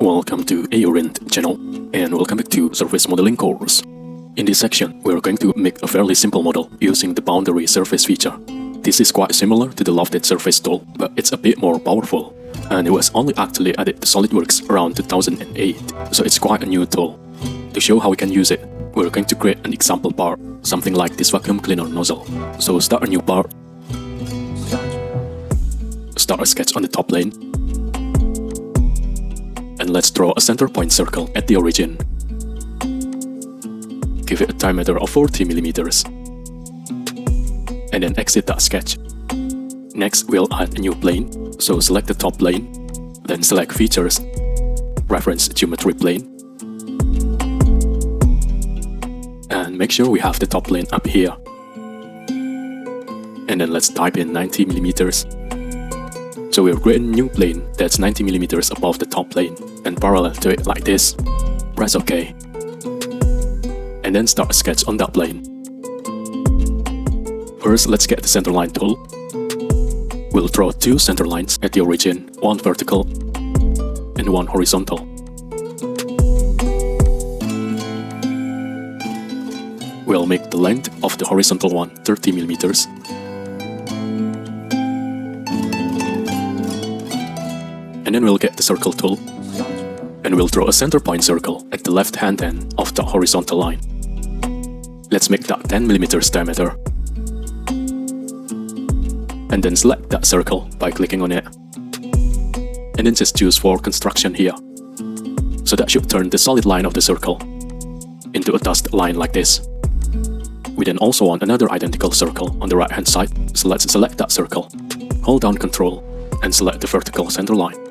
Welcome to AER Int channel, and welcome back to Surface Modeling course. In this section, we are going to make a fairly simple model using the boundary surface feature. This is quite similar to the lofted surface tool, but it's a bit more powerful, and it was only actually added to Solidworks around 2008, so it's quite a new tool. To show how we can use it, we're going to create an example part, something like this vacuum cleaner nozzle. So start a new part, start a sketch on the top plane, and let's draw a center point circle at the origin. Give it a diameter of 40 mm, and then exit that sketch. Next, we'll add a new plane, so select the top plane, then select Features, Reference Geometry Plane, and make sure we have the top plane up here. And then let's type in 90 mm. So we'll create a new plane that's 90 mm above the top plane and parallel to it like this. Press OK. And then start a sketch on that plane. First, let's get the centerline tool. We'll draw two center lines at the origin, one vertical and one horizontal. We'll make the length of the horizontal one 30 mm. And then we'll get the circle tool, and we'll draw a center point circle at the left hand end of the horizontal line. Let's make that 10 mm diameter. And then select that circle by clicking on it. And then just choose for construction here. So that should turn the solid line of the circle into a dashed line like this. We then also want another identical circle on the right hand side, so let's select that circle. Hold down Ctrl and select the vertical center line.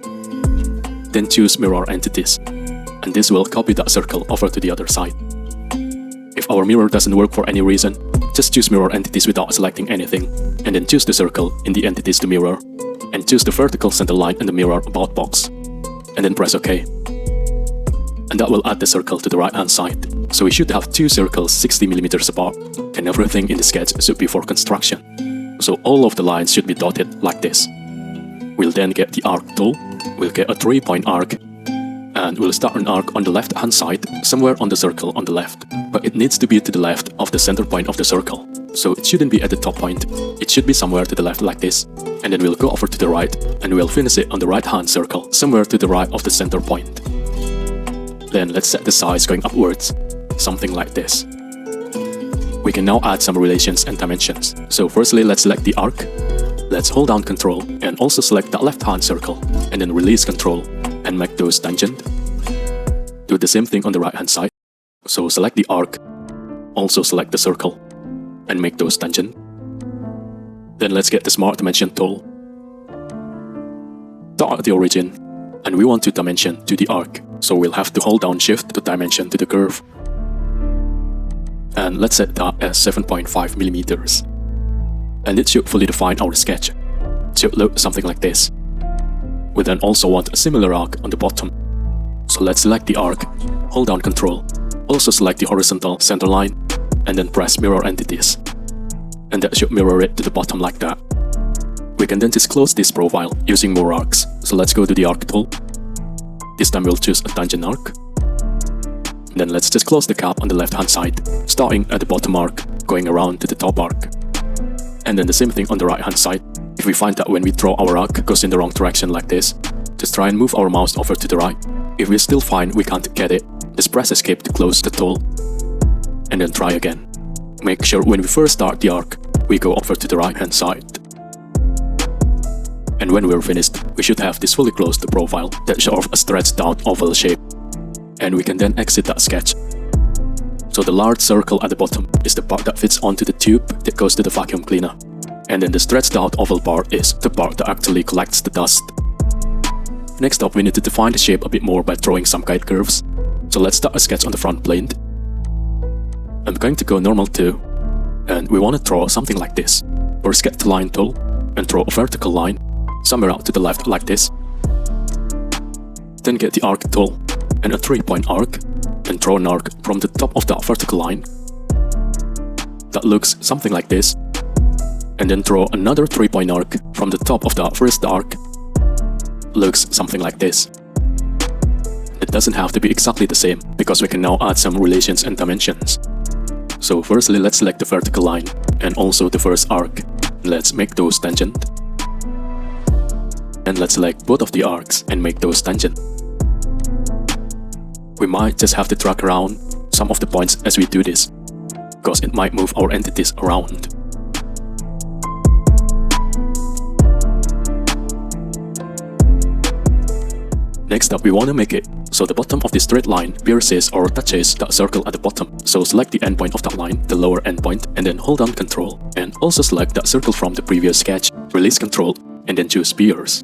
Then choose Mirror Entities, and this will copy that circle over to the other side. If our mirror doesn't work for any reason, just choose Mirror Entities without selecting anything, and then choose the circle in the Entities to Mirror, and choose the vertical center line in the Mirror About box, and then press OK. And that will add the circle to the right hand side. So we should have two circles 60 mm apart, and everything in the sketch should be for construction. So all of the lines should be dotted like this. We'll then get the arc tool. We'll get a 3-point arc, and we'll start an arc on the left hand side, somewhere on the circle on the left. But it needs to be to the left of the center point of the circle. So it shouldn't be at the top point, it should be somewhere to the left like this. And then we'll go over to the right, and we'll finish it on the right hand circle, somewhere to the right of the center point. Then let's set the size going upwards, something like this. We can now add some relations and dimensions. So firstly, let's select the arc. Let's hold down Ctrl and also select that left hand circle, and then release Ctrl and make those tangent. Do the same thing on the right hand side. So select the arc, also select the circle, and make those tangent. Then let's get the Smart Dimension tool. Start at the origin, and we want to dimension to the arc, so we'll have to hold down Shift to dimension to the curve. And let's set that as 7.5 mm. And it should fully define our sketch. It should look something like this. We then also want a similar arc on the bottom. So let's select the arc, hold down Ctrl, also select the horizontal center line, and then press Mirror Entities. And that should mirror it to the bottom like that. We can then disclose this profile using more arcs. So let's go to the arc tool. This time we'll choose a tangent arc. Then let's disclose the cap on the left hand side, starting at the bottom arc, going around to the top arc. And then the same thing on the right hand side. If we find that when we draw our arc goes in the wrong direction like this, just try and move our mouse over to the right. If we still find we can't get it, just press Escape to close the tool. And then try again. Make sure when we first start the arc, we go over to the right hand side. And when we're finished, we should have this fully closed profile that shows a stretched out oval shape. And we can then exit that sketch. So the large circle at the bottom is the part that fits onto the tube that goes to the vacuum cleaner. And then the stretched out oval part is the part that actually collects the dust. Next up, we need to define the shape a bit more by drawing some guide curves. So let's start a sketch on the front plane. I'm going to go normal too. And we want to draw something like this. First get the line tool and draw a vertical line somewhere out to the left like this. Then get the arc tool and a 3-point arc, and draw an arc from the top of that vertical line. That looks something like this. And then draw another 3-point arc from the top of that first arc. Looks something like this. It doesn't have to be exactly the same, because we can now add some relations and dimensions. So firstly, let's select the vertical line and also the first arc. Let's make those tangent. And let's select both of the arcs and make those tangent. We might just have to drag around some of the points as we do this, because it might move our entities around. Next up, we want to make it so the bottom of the straight line pierces or touches that circle at the bottom. So select the endpoint of that line, the lower endpoint, and then hold down Ctrl, and also select that circle from the previous sketch, release Ctrl, and then choose pierce.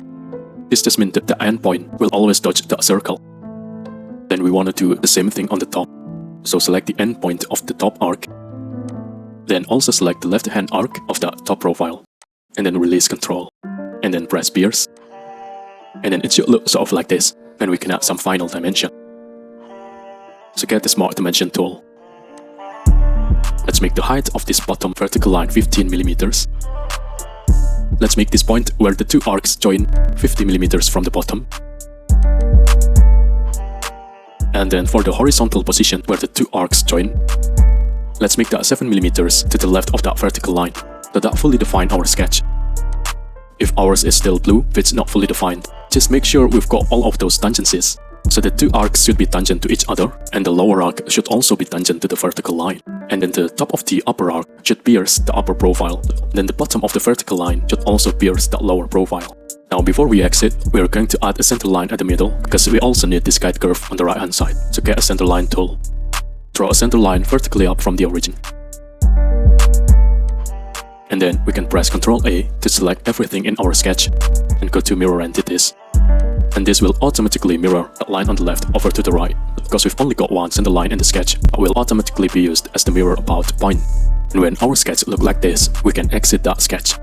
This just means that the endpoint will always touch that circle. Then we want to do the same thing on the top. So select the endpoint of the top arc, then also select the left hand arc of that top profile, and then release Ctrl, and then press pierce. And then it should look sort of like this, and we can add some final dimension. So get the Smart Dimension tool. Let's make the height of this bottom vertical line 15mm. Let's make this point where the two arcs join 50mm from the bottom. And then for the horizontal position where the two arcs join, let's make that 7mm to the left of that vertical line, so that fully define our sketch. If ours is still blue, if it's not fully defined, just make sure we've got all of those tangencies. So the two arcs should be tangent to each other, and the lower arc should also be tangent to the vertical line. And then the top of the upper arc should pierce the upper profile. Then the bottom of the vertical line should also pierce the lower profile. Now before we exit, we are going to add a center line at the middle, because we also need this guide curve on the right hand side. So get a center line tool. Draw a center line vertically up from the origin. And then we can press Ctrl A to select everything in our sketch and go to Mirror Entities. And this will automatically mirror that line on the left over to the right, because we've only got one center line in the sketch that will automatically be used as the mirror about point. And when our sketch looks like this, we can exit that sketch.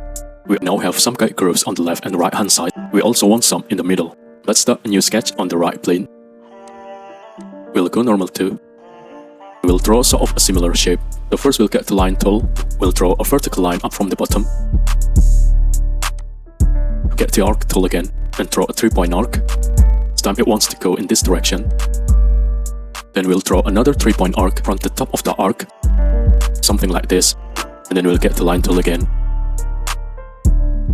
We now have some guide curves on the left and right hand side. We also want some in the middle. Let's start a new sketch on the right plane. We'll go normal too. We'll draw sort of a similar shape. So first we'll get the line tool, we'll draw a vertical line up from the bottom. Get the arc tool again and draw a 3-point arc. This time it wants to go in this direction. Then we'll draw another 3-point arc from the top of the arc, something like this. And then we'll get the line tool again.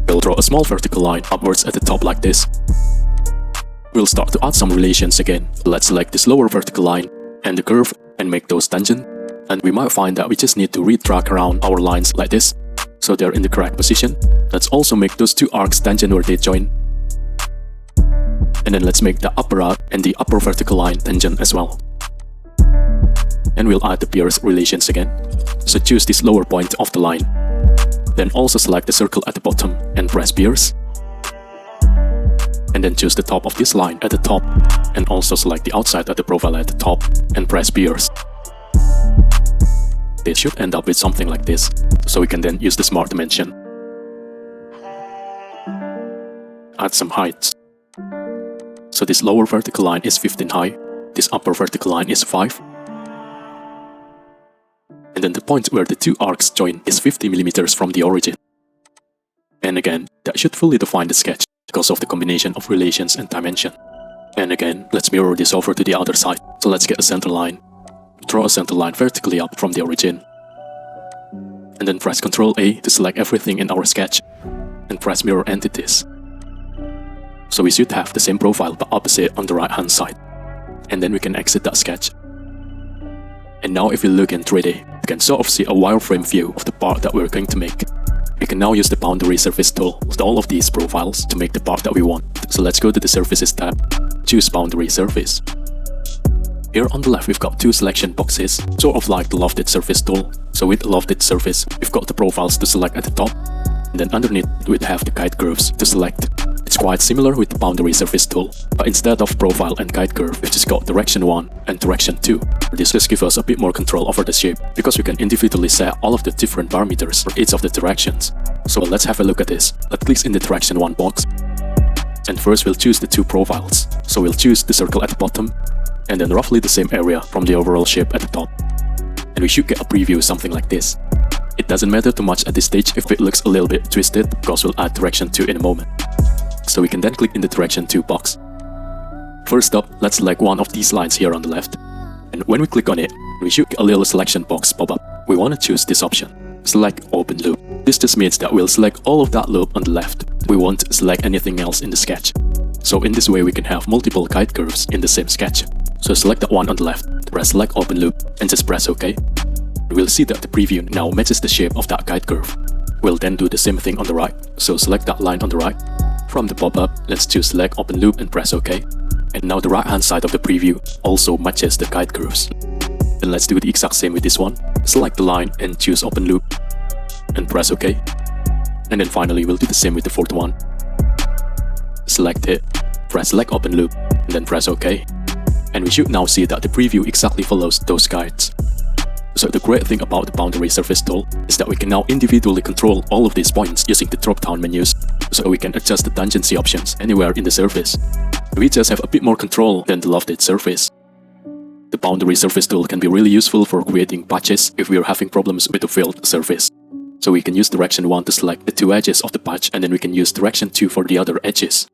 We'll draw a small vertical line upwards at the top like this. We'll start to add some relations again. Let's select this lower vertical line and the curve and make those tangent. And we might find that we just need to re-drag around our lines like this, so they're in the correct position. Let's also make those two arcs tangent where they join. And then let's make the upper arc and the upper vertical line tangent as well. And we'll add the pierce relations again. So choose this lower point of the line. Then also select the circle at the bottom and press pierce. And then choose the top of this line at the top, and also select the outside of the profile at the top and press pierce. This should end up with something like this, so we can then use the Smart Dimension. Add some heights. So this lower vertical line is 15 high, this upper vertical line is 5. And then the point where the two arcs join is 50mm from the origin. And again, that should fully define the sketch, because of the combination of relations and dimension. And again, let's mirror this over to the other side. So let's get a center line. Draw a center line vertically up from the origin. And then press Ctrl A to select everything in our sketch. And press Mirror Entities. So we should have the same profile but opposite on the right hand side. And then we can exit that sketch. And now if we look in 3D, you can sort of see a wireframe view of the part that we're going to make. We can now use the Boundary Surface tool with all of these profiles to make the part that we want. So let's go to the Surfaces tab, choose Boundary Surface. Here on the left we've got two selection boxes, sort of like the Lofted Surface tool. So with the Lofted Surface, we've got the profiles to select at the top, and then underneath we'd have the guide curves to select. It's quite similar with the Boundary Surface tool, but instead of profile and guide curve, we've just got direction 1 and direction 2. This just gives us a bit more control over the shape, because we can individually set all of the different parameters for each of the directions. So let's have a look at this. Let's click in the direction 1 box. And first we'll choose the two profiles. So we'll choose the circle at the bottom, and then roughly the same area from the overall shape at the top. And we should get a preview something like this. It doesn't matter too much at this stage if it looks a little bit twisted, because we'll add direction 2 in a moment. So we can then click in the direction 2 box. First up, let's select one of these lines here on the left. And when we click on it, we should get a little selection box pop up. We want to choose this option. Select Open Loop. This just means that we'll select all of that loop on the left. We won't select anything else in the sketch. So in this way we can have multiple guide curves in the same sketch. So select that one on the left, press Select Open Loop, and just press OK. We'll see that the preview now matches the shape of that guide curve. We'll then do the same thing on the right, so select that line on the right. From the pop-up, let's choose Select Open Loop and press OK. And now the right hand side of the preview also matches the guide curves. Then let's do the exact same with this one. Select the line and choose Open Loop and press OK. And then finally we'll do the same with the fourth one. Select it, press Select Open Loop, and then press OK. And we should now see that the preview exactly follows those guides. So the great thing about the Boundary Surface tool is that we can now individually control all of these points using the drop-down menus, so we can adjust the tangency options anywhere in the surface. We just have a bit more control than the lofted surface. The Boundary Surface tool can be really useful for creating patches if we are having problems with the filled surface. So we can use Direction 1 to select the two edges of the patch, and then we can use Direction 2 for the other edges.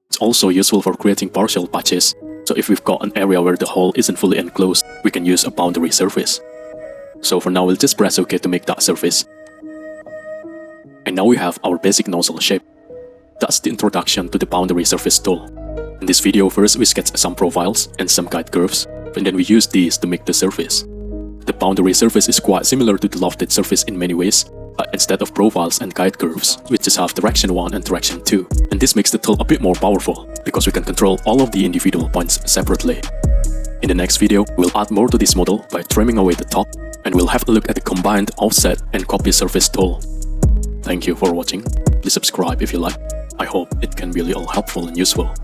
It's also useful for creating partial patches, so if we've got an area where the hole isn't fully enclosed, we can use a boundary surface. So for now we'll just press OK to make that surface. And now we have our basic nozzle shape. That's the introduction to the Boundary Surface tool. In this video first we sketch some profiles and some guide curves, and then we use these to make the surface. The boundary surface is quite similar to the lofted surface in many ways, but instead of profiles and guide curves, we just have Direction 1 and Direction 2. And this makes the tool a bit more powerful, because we can control all of the individual points separately. In the next video, we'll add more to this model by trimming away the top, and we'll have a look at the combined offset and copy surface tool. Thank you for watching. Please subscribe if you like. I hope it can be really all helpful and useful.